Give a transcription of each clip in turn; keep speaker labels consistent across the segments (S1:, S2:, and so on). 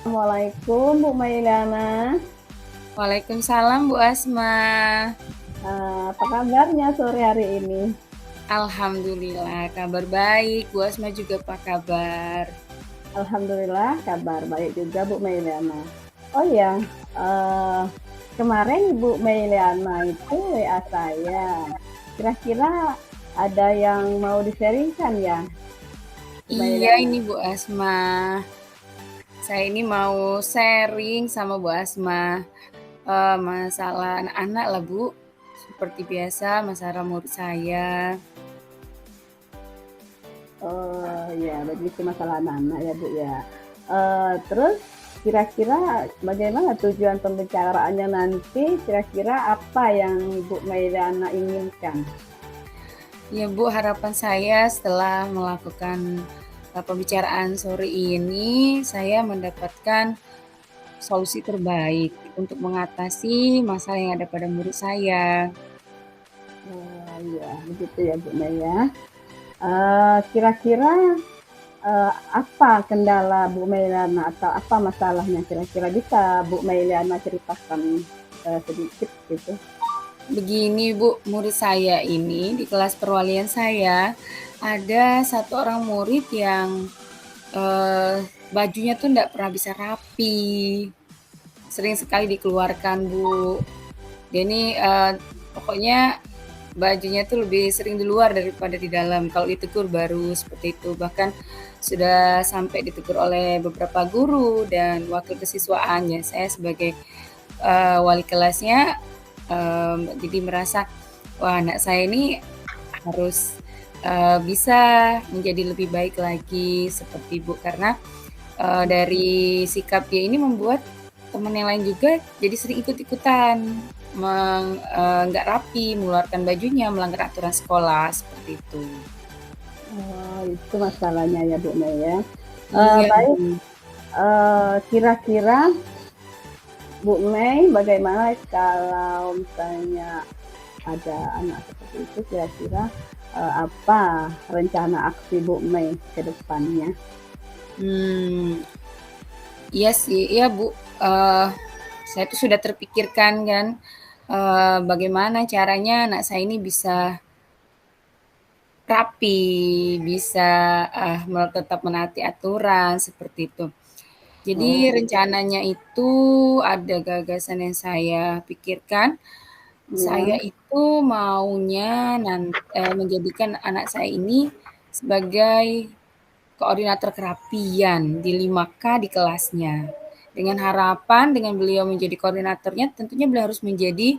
S1: Assalamualaikum Bu Mailana.
S2: Waalaikumsalam Bu Asma.
S1: Apa kabarnya sore hari ini?
S2: Alhamdulillah kabar baik. Bu Asma juga apa kabar?
S1: Alhamdulillah kabar baik juga Bu Mailana. Oh ya, eh, kemarin Bu Mailana itu WA saya. Kira-kira ada yang mau di-sharingkan ya Bu
S2: Iya
S1: Mailana?
S2: ini Bu Asma. Saya ini mau sharing sama Bu Asma masalah anak-anak lah Bu. Seperti biasa masalah murid saya.
S1: Oh ya, begitu masalah anak ya Bu ya. Terus kira-kira bagaimana tujuan pembicaraannya nanti? Kira-kira apa yang Bu Mailana inginkan?
S2: Ya Bu, harapan saya setelah melakukan pembicaraan sore ini, saya mendapatkan solusi terbaik untuk mengatasi masalah yang ada pada murid saya.
S1: Oh iya, begitu ya Bu Mei ya. Kira-kira apa kendala Bu Mailana atau apa masalahnya? Kira-kira bisa Bu Mailana ceritakan sedikit gitu?
S2: Begini Bu, murid saya ini di kelas perwalian saya ada satu orang murid yang bajunya tuh nggak pernah bisa rapi, sering sekali dikeluarkan Bu. Dia ini pokoknya bajunya tuh lebih sering di luar daripada di dalam. Kalau ditegur baru seperti itu. Bahkan sudah sampai ditegur oleh beberapa guru dan wakil kesiswaannya. Saya sebagai wali kelasnya jadi merasa wah anak saya ini harus bisa menjadi lebih baik lagi seperti Bu karena dari sikap dia ini membuat teman yang lain juga jadi sering ikut-ikutan nggak rapi, mengeluarkan bajunya, melanggar aturan sekolah seperti itu.
S1: Oh, itu masalahnya ya Bu Mei ya.
S2: Iya,
S1: Baik,
S2: Bu.
S1: kira-kira Bu Mei bagaimana kalau misalnya ada anak seperti itu kira-kira apa rencana aksi Bu Mei ke depannya?
S2: Hmm, iya sih, iya Bu. Eh, saya tuh sudah terpikirkan kan, bagaimana caranya anak saya ini bisa rapi, bisa tetap menaati aturan seperti itu. Jadi
S1: Oh,
S2: rencananya itu ada gagasan yang saya pikirkan. Saya
S1: ya.
S2: itu maunya menjadikan anak saya ini sebagai koordinator kerapian di 5K di kelasnya. Dengan harapan dengan beliau menjadi koordinatornya tentunya beliau harus menjadi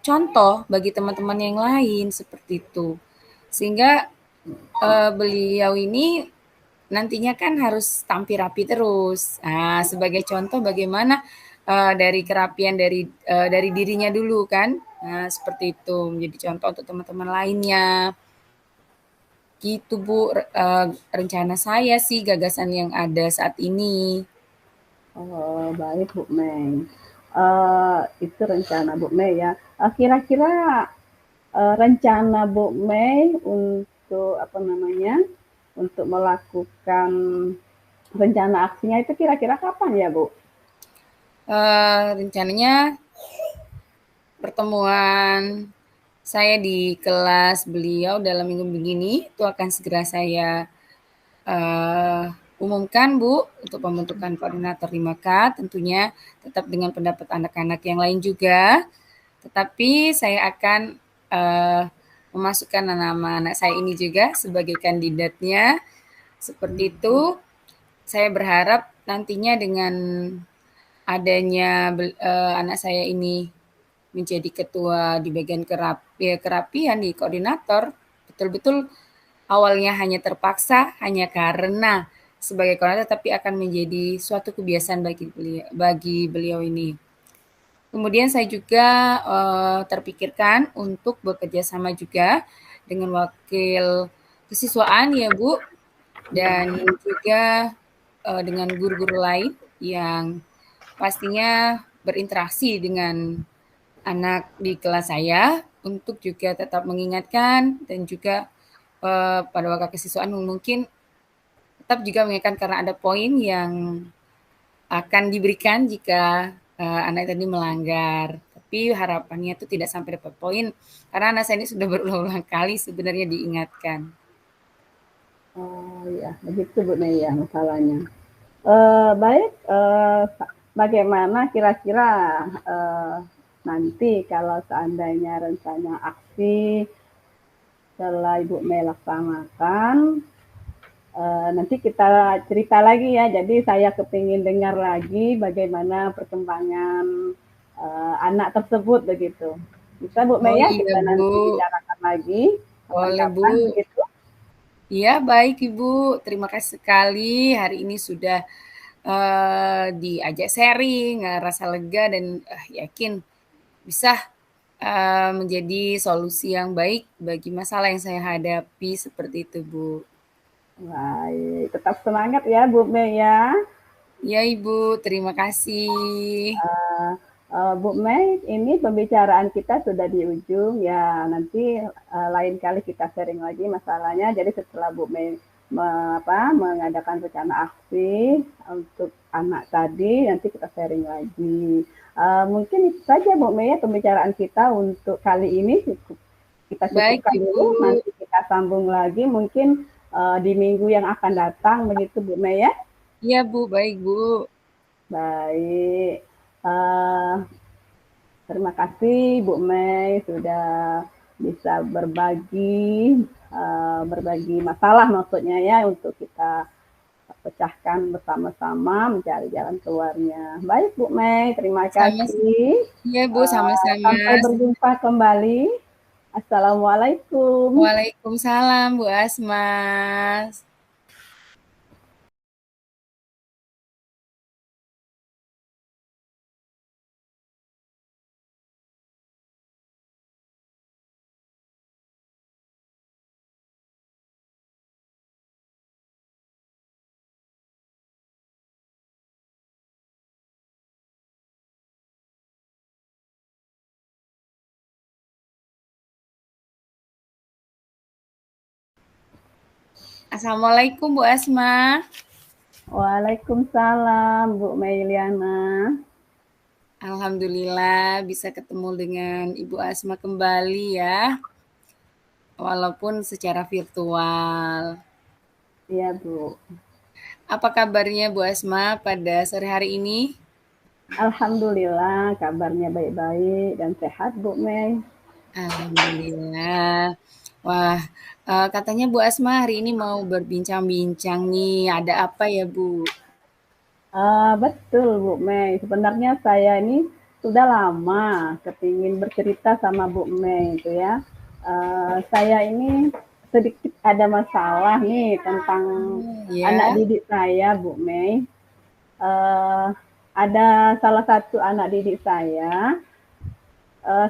S2: contoh bagi teman-teman yang lain seperti itu. Sehingga beliau ini nantinya kan harus tampil rapi terus. Nah, sebagai contoh bagaimana dari kerapian dari dirinya dulu kan. Nah, seperti itu menjadi contoh untuk teman-teman lainnya. Gitu Bu, rencana saya sih gagasan yang ada saat ini.
S1: Oh, baik Bu Mei. Itu rencana Bu Mei ya. Kira-kira rencana Bu Mei untuk apa namanya? Untuk melakukan rencana aksinya itu kira-kira kapan ya Bu?
S2: Rencananya pertemuan saya di kelas beliau dalam minggu begini itu akan segera saya uh, umumkan Bu untuk pembentukan koordinator 5K tentunya tetap dengan pendapat anak-anak yang lain juga. Tetapi saya akan memasukkan nama anak saya ini juga sebagai kandidatnya. Seperti itu, saya berharap nantinya dengan adanya anak saya ini menjadi ketua di bagian kerapian di koordinator, betul-betul awalnya hanya terpaksa hanya karena sebagai koordinator, tapi akan menjadi suatu kebiasaan bagi beliau ini. Kemudian saya juga terpikirkan untuk bekerja sama juga dengan wakil kesiswaan ya Bu, dan
S1: Ya.
S2: juga dengan guru-guru lain yang pastinya berinteraksi dengan anak di kelas saya untuk juga tetap mengingatkan dan juga pada wakil kesiswaan mungkin tetap juga mengingatkan karena ada poin yang akan diberikan jika anak tadi melanggar. Tapi harapannya itu tidak sampai dapat poin, karena anak saya ini sudah berulang-ulang kali sebenarnya diingatkan.
S1: Oh ya, begitu Bu Mei ya masalahnya. Baik, bagaimana kira-kira nanti kalau seandainya rencana aksi setelah Ibu Mei laksanakan, nanti kita cerita lagi ya. Jadi saya kepingin dengar lagi bagaimana perkembangan anak tersebut begitu. Bisa Bu
S2: Oh
S1: Mei ya
S2: iya
S1: kita
S2: Bu,
S1: nanti bicarakan lagi
S2: boleh Bu.
S1: kapan-kapan begitu.
S2: Iya baik Ibu, terima kasih sekali hari ini sudah diajak sharing, rasa lega dan yakin bisa menjadi solusi yang baik bagi masalah yang saya hadapi seperti itu Bu.
S1: Baik, tetap semangat ya Bu Mei ya.
S2: Ya Ibu, terima kasih.
S1: Eh, Bu Mei, ini pembicaraan kita sudah di ujung ya. Nanti lain kali kita sharing lagi masalahnya. Jadi setelah Bu Mei mengadakan rencana aksi untuk anak tadi, nanti kita sharing lagi. Mungkin itu saja Bu Mei ya pembicaraan kita untuk kali ini cukup kita
S2: Baik
S1: cukupkan
S2: Ibu.
S1: dulu. Nanti kita sambung lagi mungkin di minggu yang akan datang begitu Bu Mei ya.
S2: Iya Bu, baik Bu.
S1: Baik. Uh, Terima kasih Bu Mei sudah bisa berbagi masalah maksudnya ya untuk kita pecahkan bersama-sama mencari jalan keluarnya. Baik Bu Mei, terima
S2: Sama,
S1: kasih.
S2: iya Bu, sama-sama.
S1: Sampai berjumpa kembali. Assalamualaikum.
S2: Waalaikumsalam Bu Asmas. Assalamualaikum Bu Asma.
S1: Waalaikumsalam Bu Meiliana.
S2: Alhamdulillah bisa ketemu dengan Ibu Asma kembali ya, walaupun secara virtual.
S1: Iya Bu.
S2: Apa kabarnya Bu Asma pada sore hari ini?
S1: Alhamdulillah kabarnya baik-baik dan sehat Bu Mei.
S2: Alhamdulillah. Wah, katanya Bu Asma hari ini mau berbincang-bincang nih, ada apa ya Bu?
S1: Betul Bu Mei. Sebenarnya saya ini sudah lama kepingin bercerita sama Bu Mei itu ya. Saya ini sedikit ada masalah nih tentang anak
S2: Ya,
S1: didik saya Bu Mei. Uh, ada salah satu anak didik saya.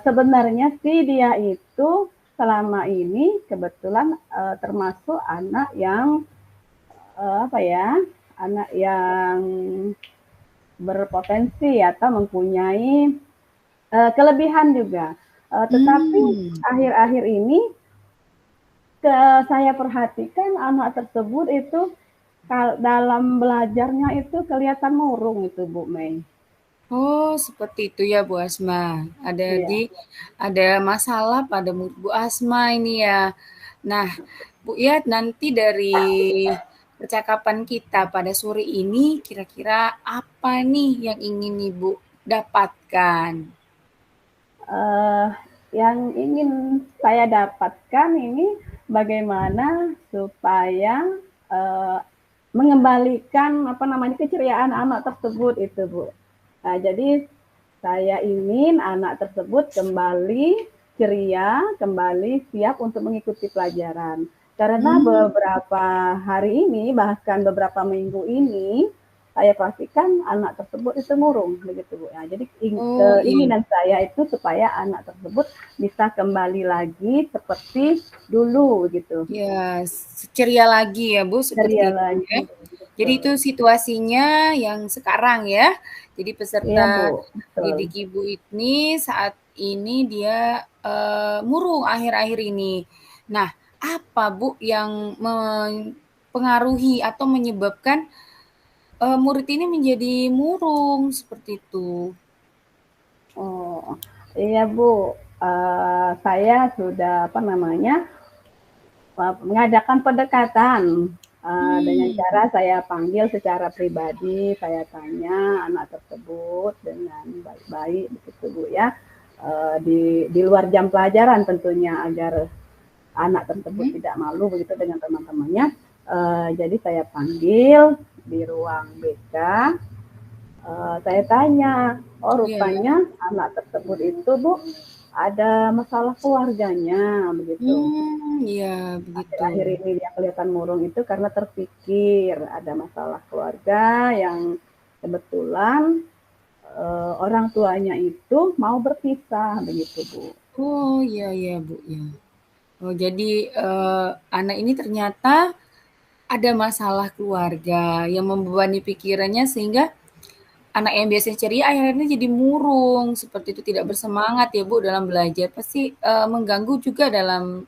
S1: Sebenarnya sih dia itu selama ini kebetulan termasuk anak yang apa ya, anak yang berpotensi atau mempunyai kelebihan juga. Tetapi
S2: hmm.
S1: akhir-akhir ini saya perhatikan anak tersebut itu dalam belajarnya itu kelihatan murung itu Bu Mei.
S2: Oh, seperti itu ya Bu Asma.
S1: Iya.
S2: Ada masalah pada murid Bu Asma ini ya. Nah, Bu ya nanti dari percakapan kita pada sore ini kira-kira apa nih yang ingin Ibu dapatkan?
S1: Uh, yang ingin saya dapatkan ini bagaimana supaya uh, mengembalikan apa namanya keceriaan anak tersebut itu Bu. Nah, jadi saya ingin anak tersebut kembali ceria, kembali siap untuk mengikuti pelajaran. Karena
S2: Hmm,
S1: beberapa hari ini, bahkan beberapa minggu ini, saya pastikan anak tersebut itu murung begitu Bu. Nah, jadi
S2: oh iya,
S1: keinginan saya itu supaya anak tersebut bisa kembali lagi seperti dulu gitu.
S2: ya ceria lagi ya Bu
S1: Ceria
S2: seperti itu
S1: lagi.
S2: ya. Jadi itu
S1: Betul.
S2: situasinya yang sekarang ya. Jadi
S1: Iya
S2: peserta
S1: Bu, betul.
S2: didik Ibu ini saat ini dia murung akhir-akhir ini. Nah, apa Bu yang mempengaruhi atau menyebabkan murid ini menjadi murung seperti itu.
S1: Oh, iya Bu, saya sudah apa namanya mengadakan pendekatan dengan
S2: Hmm.
S1: cara saya panggil secara pribadi, saya tanya anak tersebut dengan baik-baik begitu Bu ya, di luar jam pelajaran tentunya agar anak tersebut
S2: Hmm.
S1: tidak malu begitu dengan teman-temannya. Jadi saya panggil di ruang BK, saya tanya, oh
S2: Ya.
S1: rupanya anak tersebut itu Bu ada masalah keluarganya begitu.
S2: Ya begitu.
S1: Akhir-akhir ini dia kelihatan murung itu karena terpikir ada masalah keluarga yang kebetulan orang tuanya itu mau berpisah begitu Bu.
S2: Oh, iya iya, Bu, ya. Oh, jadi, anak ini ternyata ada masalah keluarga yang membebani pikirannya sehingga anak yang biasanya ceria akhirnya jadi murung, seperti itu, tidak bersemangat ya, Bu, dalam belajar. Pasti, mengganggu juga dalam,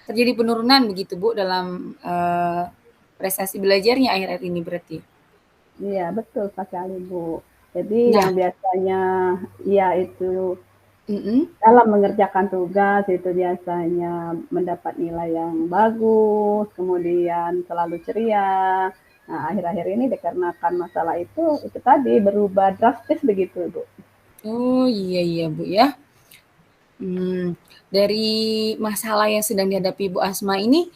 S2: terjadi penurunan begitu, Bu, dalam, prestasi belajarnya akhir-akhir ini berarti?
S1: Iya betul sekali Bu. Jadi
S2: Nah.
S1: yang biasanya ia itu
S2: Mhm.
S1: dalam mengerjakan tugas itu biasanya mendapat nilai yang bagus, kemudian selalu ceria. Nah, akhir-akhir ini dikarenakan masalah itu tadi berubah drastis begitu, Bu.
S2: Oh, iya iya, Bu, ya. Dari masalah yang sedang dihadapi Bu Asma ini,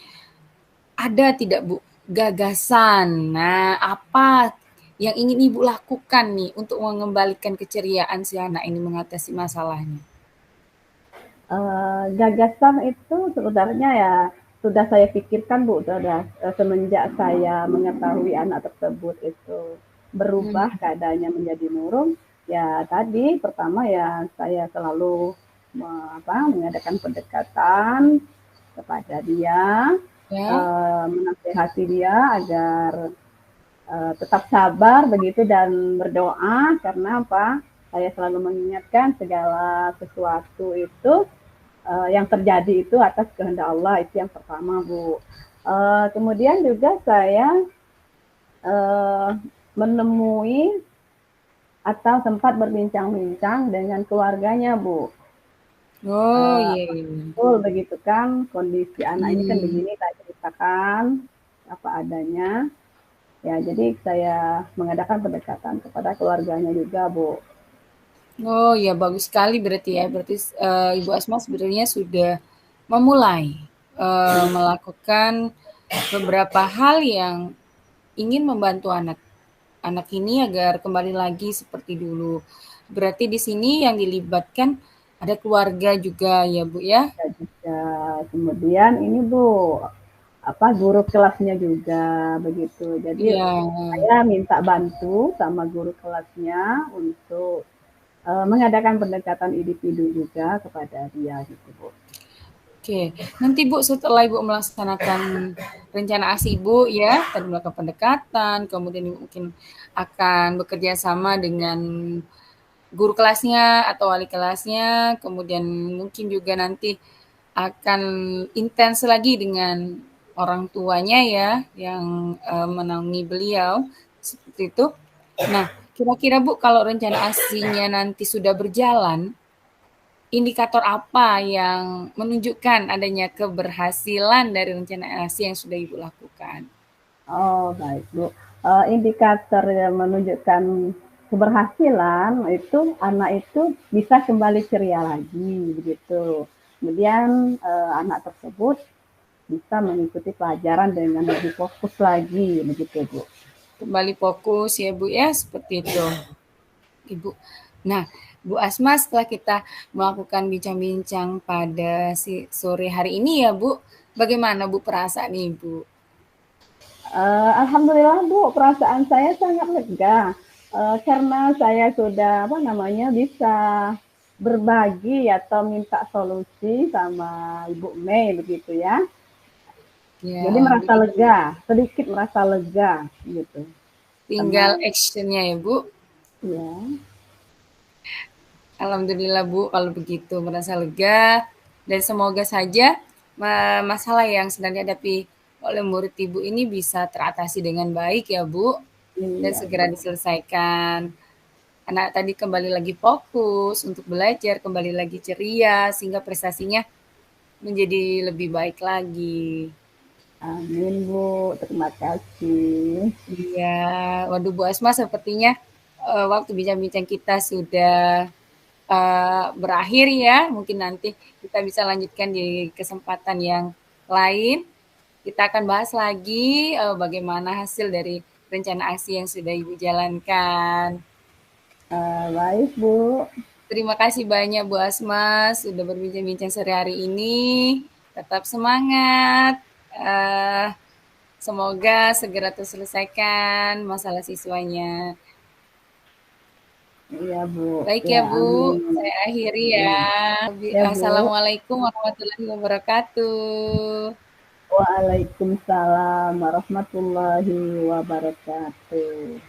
S2: ada tidak Bu gagasan? Nah, apa yang ingin Ibu lakukan nih untuk mengembalikan keceriaan si anak ini mengatasi masalahnya?
S1: Gagasan itu sebenarnya ya sudah saya pikirkan Bu, sudah semenjak saya mengetahui anak tersebut itu berubah
S2: Hmm.
S1: keadaannya menjadi murung, ya tadi pertama ya saya selalu mengadakan pendekatan kepada dia,
S2: Ya,
S1: menasehati dia agar tetap sabar begitu dan berdoa karena apa? Saya selalu mengingatkan segala sesuatu itu yang terjadi itu atas kehendak Allah itu yang pertama Bu. Kemudian juga saya uh, menemui atau sempat berbincang-bincang dengan keluarganya Bu.
S2: oh iya
S1: Apa
S2: iya.
S1: betul begitu kan kondisi anak ini kan
S2: Hmm.
S1: begini saya ceritakan apa adanya. Ya jadi saya mengadakan pendekatan kepada keluarganya juga Bu.
S2: Oh ya bagus sekali berarti ya. Berarti Ibu Asma sebenarnya sudah memulai melakukan beberapa hal yang ingin membantu anak anak ini agar kembali lagi seperti dulu. Berarti di sini yang dilibatkan ada keluarga juga ya Bu ya?
S1: Ya, juga. Kemudian ini Bu, apa guru kelasnya juga begitu. Jadi
S2: Iya.
S1: saya minta bantu sama guru kelasnya untuk mengadakan pendekatan individu juga kepada dia gitu Bu.
S2: Oke, nanti Bu setelah Ibu melaksanakan rencana aksi Ibu ya, tadi melakukan pendekatan, kemudian Ibu mungkin akan bekerja sama dengan guru kelasnya atau wali kelasnya, kemudian mungkin juga nanti akan intens lagi dengan orang tuanya ya yang menaungi beliau seperti itu. Nah, kira-kira Bu kalau rencana aksinya nanti sudah berjalan, indikator apa yang menunjukkan adanya keberhasilan dari rencana aksi yang sudah Ibu lakukan?
S1: Oh baik Bu. Indikator yang menunjukkan keberhasilan itu anak itu bisa kembali ceria lagi begitu. Kemudian anak tersebut bisa mengikuti pelajaran dengan lebih fokus lagi begitu Bu.
S2: Kembali fokus ya Bu ya, seperti itu Ibu. Nah, Bu Asma setelah kita melakukan bincang-bincang pada sore hari ini ya Bu, bagaimana Bu perasaan Ibu?
S1: Alhamdulillah Bu, perasaan saya sangat lega karena saya sudah apa namanya bisa berbagi atau minta solusi sama Ibu Mei begitu ya.
S2: Ya,
S1: Jadi merasa
S2: alhamdulillah.
S1: lega, sedikit merasa lega gitu.
S2: Tinggal
S1: Tenang
S2: actionnya ya Bu.
S1: ya.
S2: Alhamdulillah Bu, kalau begitu merasa lega dan semoga saja masalah yang sedang dihadapi oleh murid Ibu ini bisa teratasi dengan baik ya Bu. dan
S1: Iya,
S2: segera
S1: Bu.
S2: diselesaikan. Anak tadi kembali lagi fokus untuk belajar, kembali lagi ceria, sehingga prestasinya menjadi lebih baik lagi.
S1: Amin, Bu. Terima kasih.
S2: Iya, waduh Bu Asma sepertinya waktu bincang-bincang kita sudah berakhir ya. Mungkin nanti kita bisa lanjutkan di kesempatan yang lain. Kita akan bahas lagi bagaimana hasil dari rencana aksi yang sudah Ibu jalankan.
S1: Baik, Bu.
S2: Terima kasih banyak Bu Asma sudah berbincang-bincang sore hari ini. Tetap semangat. Eh, Semoga segera terselesaikan masalah siswanya.
S1: Iya, Bu.
S2: Baik
S1: Ya,
S2: ya Bu,
S1: amin.
S2: saya akhiri ya.
S1: Amin. Ya, Bu.
S2: Assalamualaikum warahmatullahi wabarakatuh.
S1: Waalaikumsalam warahmatullahi wabarakatuh.